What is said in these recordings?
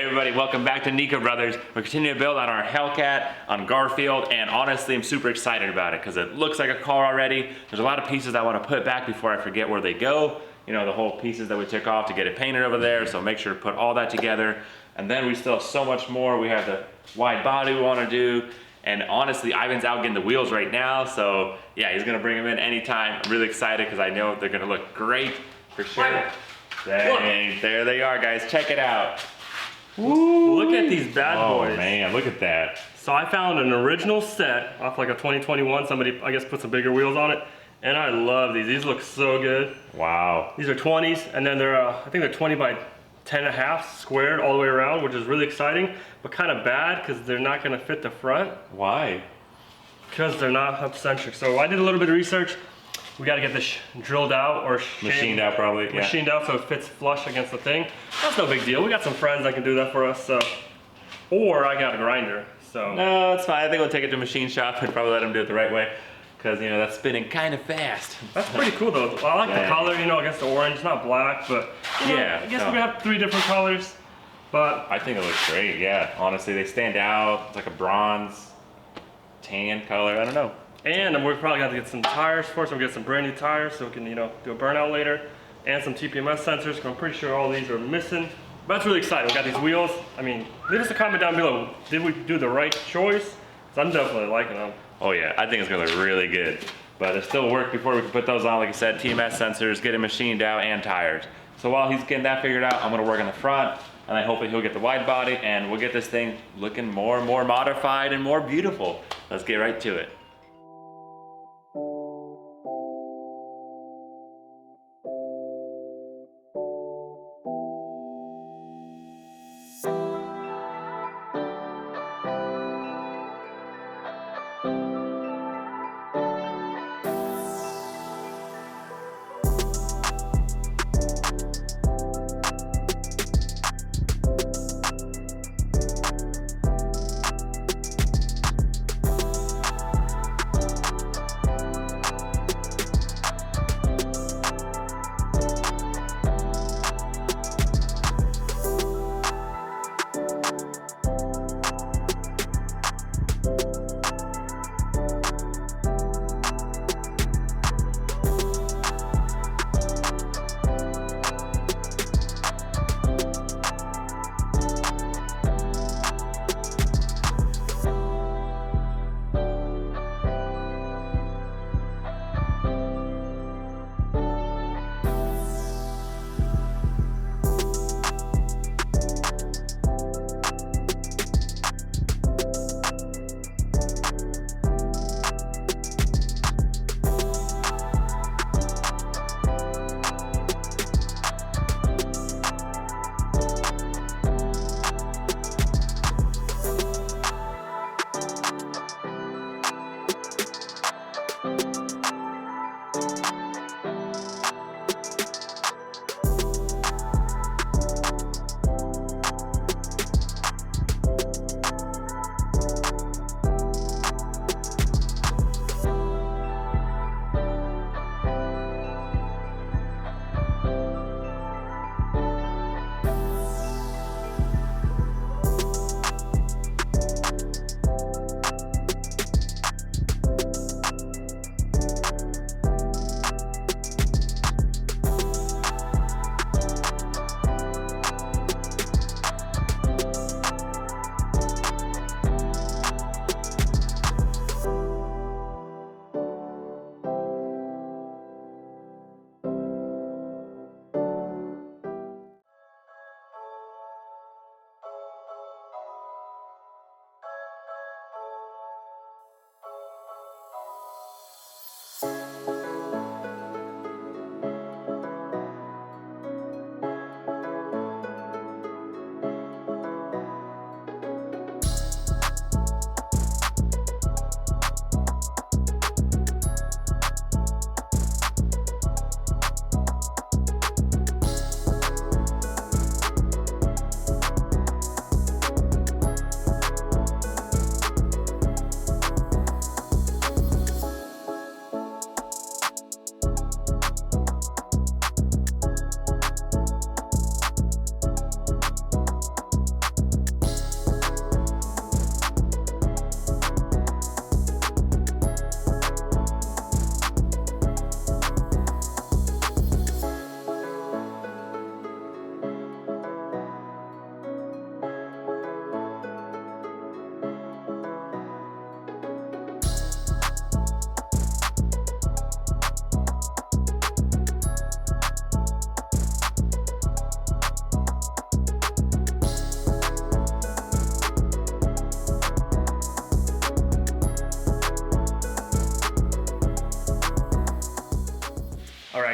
everybody, welcome back to Nico Brothers. We're continuing to build on our HELLCAT on Garfield, and honestly I'm super excited about it because it looks like a car already. There's a lot of pieces I want to put back before I forget where they go. You know, the whole pieces that we took off to get it painted over there, so make sure to put all that together. And then we still have so much more. We have the wide body we want to do, and honestly Ivan's out getting the wheels right now, so yeah, he's going to bring them in anytime. I'm really excited because I know they're going to look great for sure. Dang, there they are, guys. Check it out. Ooh, look at these bad boys. Oh man, look at that. So I found an original set off like a 2021. Somebody, I guess, put some bigger wheels on it. And I love these. These look so good. Wow. These are 20s, and then they're, I think they're 20 by 10.5 squared all the way around, which is really exciting, but kind of bad because they're not going to fit the front. Why? Because they're not hub-centric. So I did a little bit of research. We got to get this drilled out or machined out, probably. Yeah. Machined out so it fits flush against the thing. That's no big deal. We got some friends that can do that for us. So, or I got a grinder. So no, it's fine. I think we'll take it to a machine shop and probably let them do it the right way, because you know that's spinning kind of fast. That's pretty cool though. I like the color, you know, against the orange. It's not black, but you know, yeah. I guess we have 3 different colors. But I think it looks great. Yeah, honestly, they stand out. It's like a bronze, tan color. I don't know. And we're probably gonna get some tires for us. We'll get some brand new tires so we can, you know, do a burnout later, and some TPMS sensors. Cause I'm pretty sure all these are missing. But that's really exciting. We got these wheels. I mean, leave us a comment down below. Did we do the right choice? So I'm definitely liking them. Oh yeah, I think it's gonna look really good. But there's still work before we can put those on. Like I said, TMS sensors, get it machined out, and tires. So while he's getting that figured out, I'm gonna work on the front, and I hope that he'll get the wide body, and we'll get this thing looking more and more modified and more beautiful. Let's get right to it.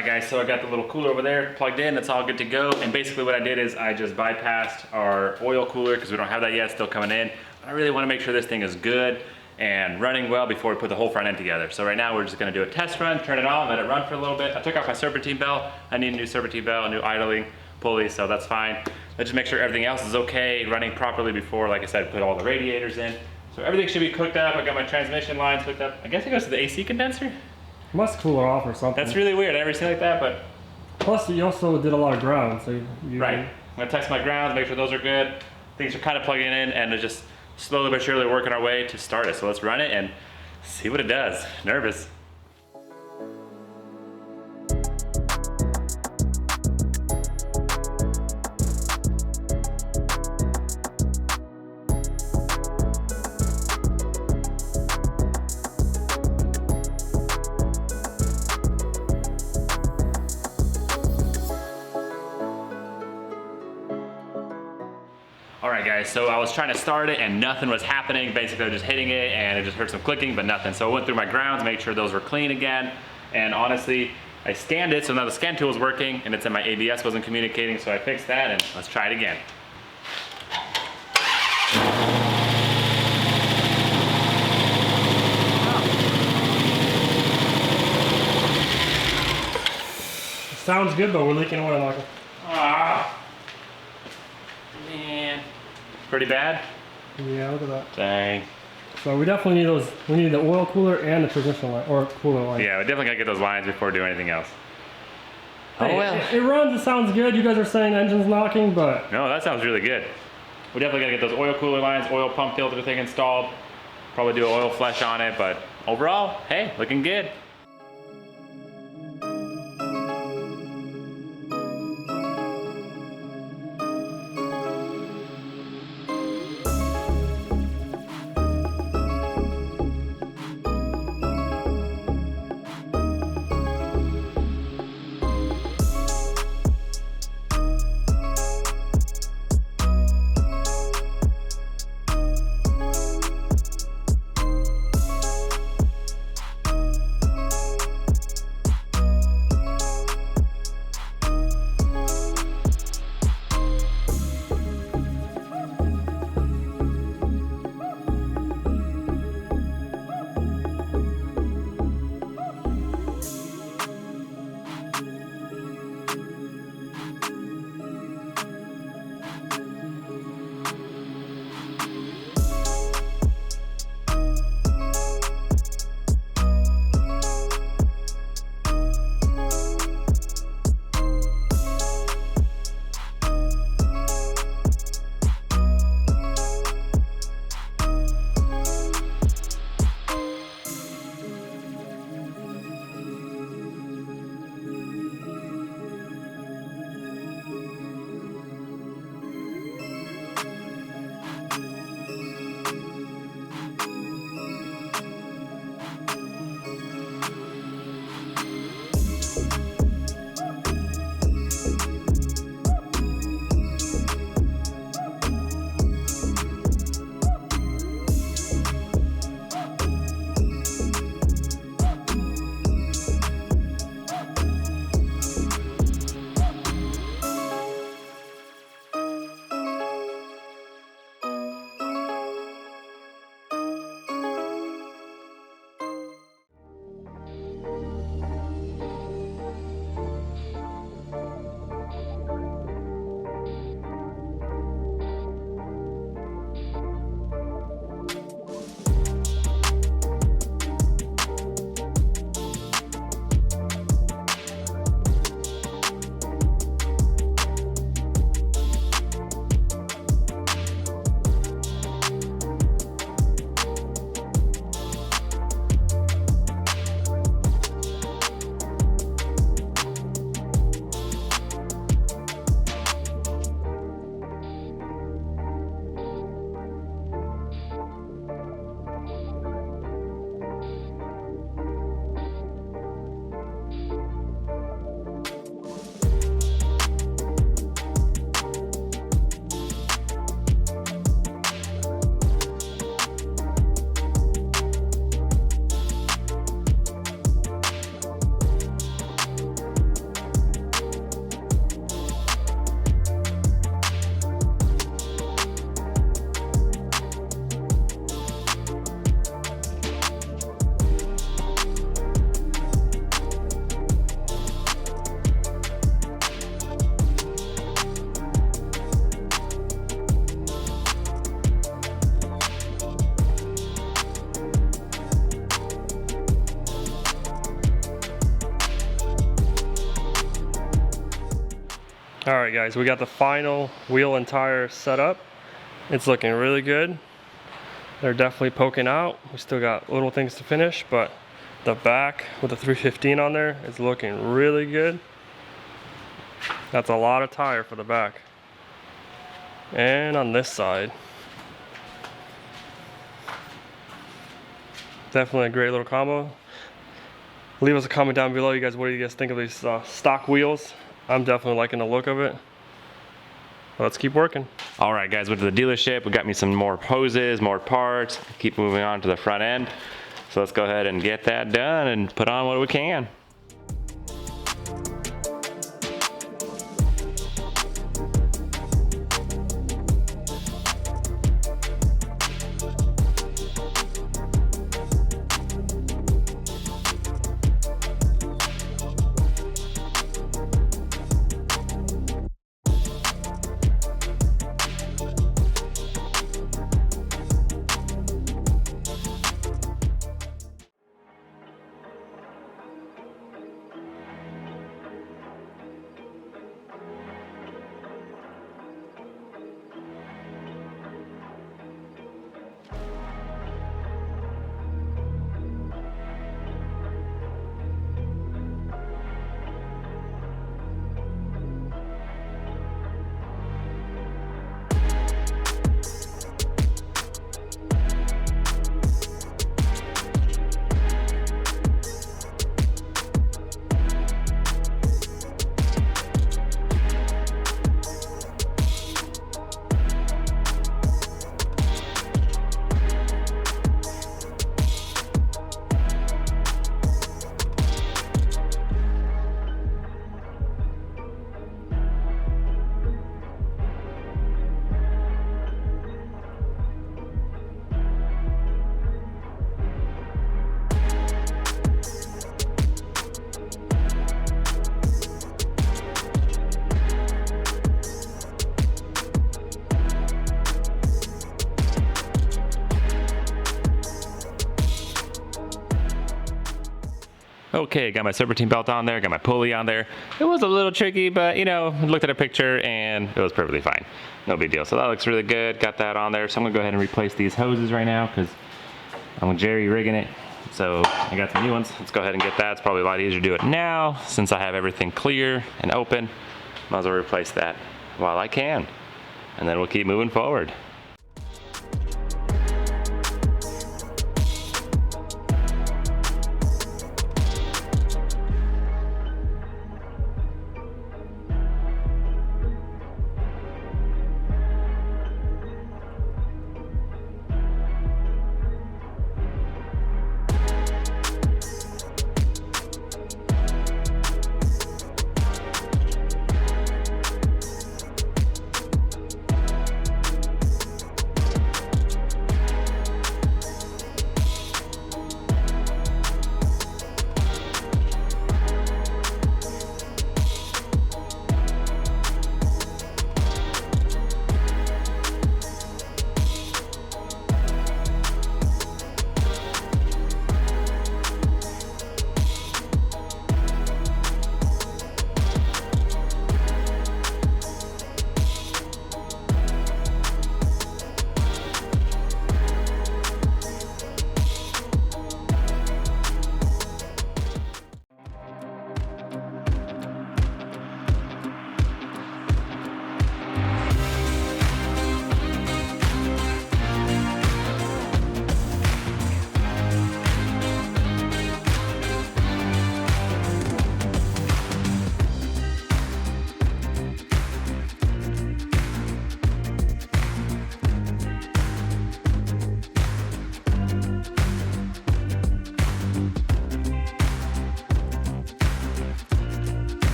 right guys, so I got the little cooler over there plugged in, it's all good to go. And basically what I did is I just bypassed our oil cooler because we don't have that yet, it's still coming in. I really want to make sure this thing is good and running well before we put the whole front end together. So right now we're just gonna do a test run, turn it on, let it run for a little bit. I took off my serpentine belt. I need a new serpentine belt, a new idling pulley, so that's fine. Let's just make sure everything else is okay, running properly before, like I said, put all the radiators in. So everything should be cooked up. I got my transmission lines hooked up. I guess it goes to the AC condenser? Must cool it off or something. That's really weird, I never seen it like that, but. Plus you also did a lot of ground, so you Right, I'm gonna test my grounds, make sure those are good. Things are kind of plugging in and it's just slowly but surely working our way to start it. So let's run it and see what it does. Nervous. Alright guys, so I was trying to start it and nothing was happening. Basically I was just hitting it and it just heard some clicking but nothing. So I went through my grounds, made sure those were clean again. And honestly, I scanned it, so now the scan tool is working and it's in my ABS wasn't communicating, so I fixed that and let's try it again. Sounds good, but we're leaking oil, Michael. Ah, man. Pretty bad? Yeah, look at that. Dang. So we definitely need those. We need the oil cooler and the transmission line, or cooler line. Yeah, we definitely gotta get those lines before doing anything else. Hey, Oh well. It runs, it sounds good. You guys are saying the engine's knocking, but No, that sounds really good. We definitely gotta get those oil cooler lines, oil pump filter thing installed. Probably do an oil flush on it, but overall, hey, looking good. All right, guys, we got the final wheel and tire set up. It's looking really good. They're definitely poking out. We still got little things to finish, but the back with the 315 on there is looking really good. That's a lot of tire for the back. And on this side, definitely a great little combo. Leave us a comment down below, you guys. What do you guys think of these stock wheels? I'm definitely liking the look of it. Let's keep working. All right, guys, went to the dealership. We got me some more hoses, more parts. Keep moving on to the front end. So let's go ahead and get that done and put on what we can. Okay, got my serpentine belt on there, got my pulley on there. It was a little tricky, but you know, looked at a picture and it was perfectly fine. No big deal. So that looks really good. Got that on there. So I'm gonna go ahead and replace these hoses right now because I'm jerry rigging it. So I got some new ones. Let's go ahead and get that. It's probably a lot easier to do it now since I have everything clear and open. Might as well replace that while I can. And then we'll keep moving forward.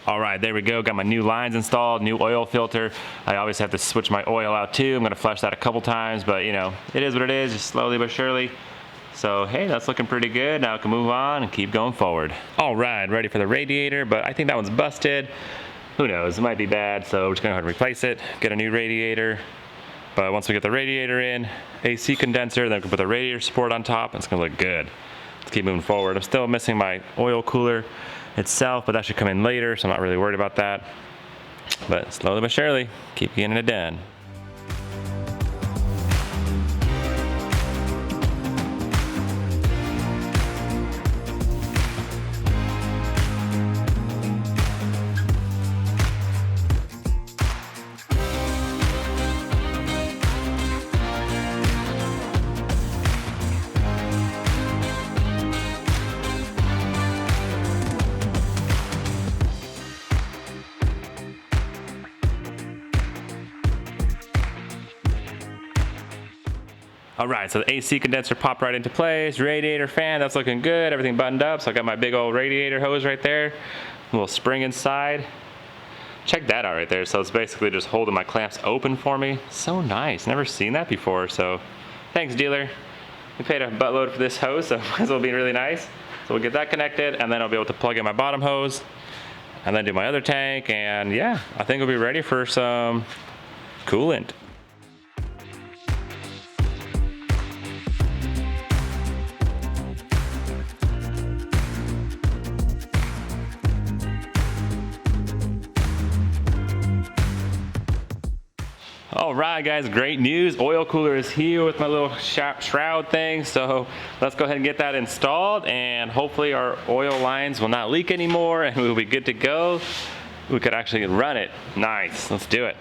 All right, there we go. Got my new lines installed, new oil filter. I always have to switch my oil out too. I'm gonna flush that a couple times, but you know, it is what it is, just slowly but surely. So hey, that's looking pretty good. Now I can move on and keep going forward. All right, ready for the radiator, but I think that one's busted. who knows, it might be bad, so we're just gonna go ahead and replace it, get a new radiator. But once we get the radiator in, AC condenser, then we can put the radiator support on top, and it's gonna look good. Let's keep moving forward. I'm still missing my oil cooler itself, but that should come in later, so I'm not really worried about that. But slowly but surely, keep getting it done. All right, so the AC condenser popped right into place. Radiator fan, that's looking good. Everything buttoned up. So I got my big old radiator hose right there. A little spring inside. Check that out right there. So it's basically just holding my clamps open for me. So nice, never seen that before. So thanks, dealer. We paid a buttload for this hose, so it might as well be really nice. So we'll get that connected, and then I'll be able to plug in my bottom hose and then do my other tank. And yeah, I think we'll be ready for some coolant. All right, guys, great news. Oil cooler is here with my little shroud thing. So let's go ahead and get that installed, and hopefully our oil lines will not leak anymore and we'll be good to go. We could actually run it. Nice, let's do it.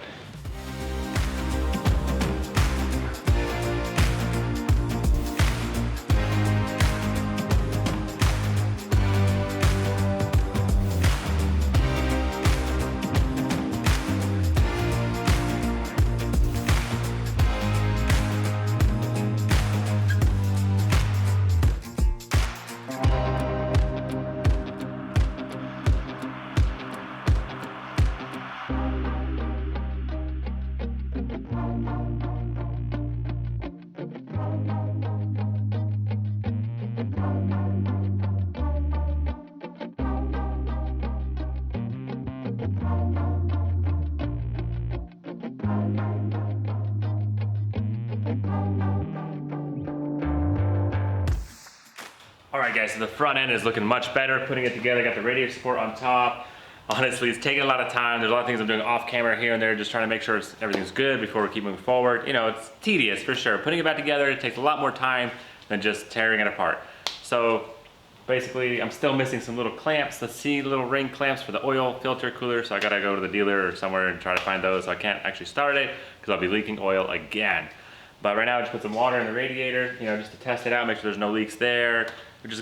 All right, guys, so the front end is looking much better. Putting it together, got the radiator support on top. Honestly, it's taking a lot of time. There's a lot of things I'm doing off camera here and there, just trying to make sure everything's good before we keep moving forward. You know, it's tedious for sure. Putting it back together, it takes a lot more time than just tearing it apart. So basically, I'm still missing some little clamps. Let's see, little ring clamps for the oil filter cooler. So I gotta go to the dealer or somewhere and try to find those. So I can't actually start it because I'll be leaking oil again. But right now, I just put some water in the radiator, you know, just to test it out, make sure there's no leaks there.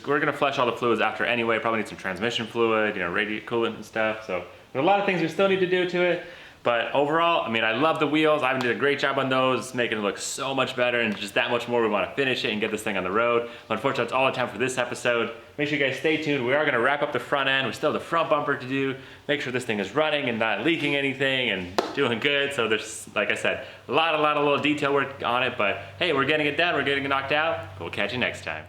We're gonna flush all the fluids after anyway. Probably need some transmission fluid, you know, radiator coolant and stuff. So there's a lot of things we still need to do to it. But overall, I mean, I love the wheels. Ivan did a great job on those, making it look so much better, and just that much more we want to finish it and get this thing on the road. But unfortunately, that's all the time for this episode. Make sure you guys stay tuned. We are gonna wrap up the front end. We still have the front bumper to do. Make sure this thing is running and not leaking anything and doing good. So there's, like I said, a lot of little detail work on it, but hey, we're getting it done. We're getting it knocked out. We'll catch you next time.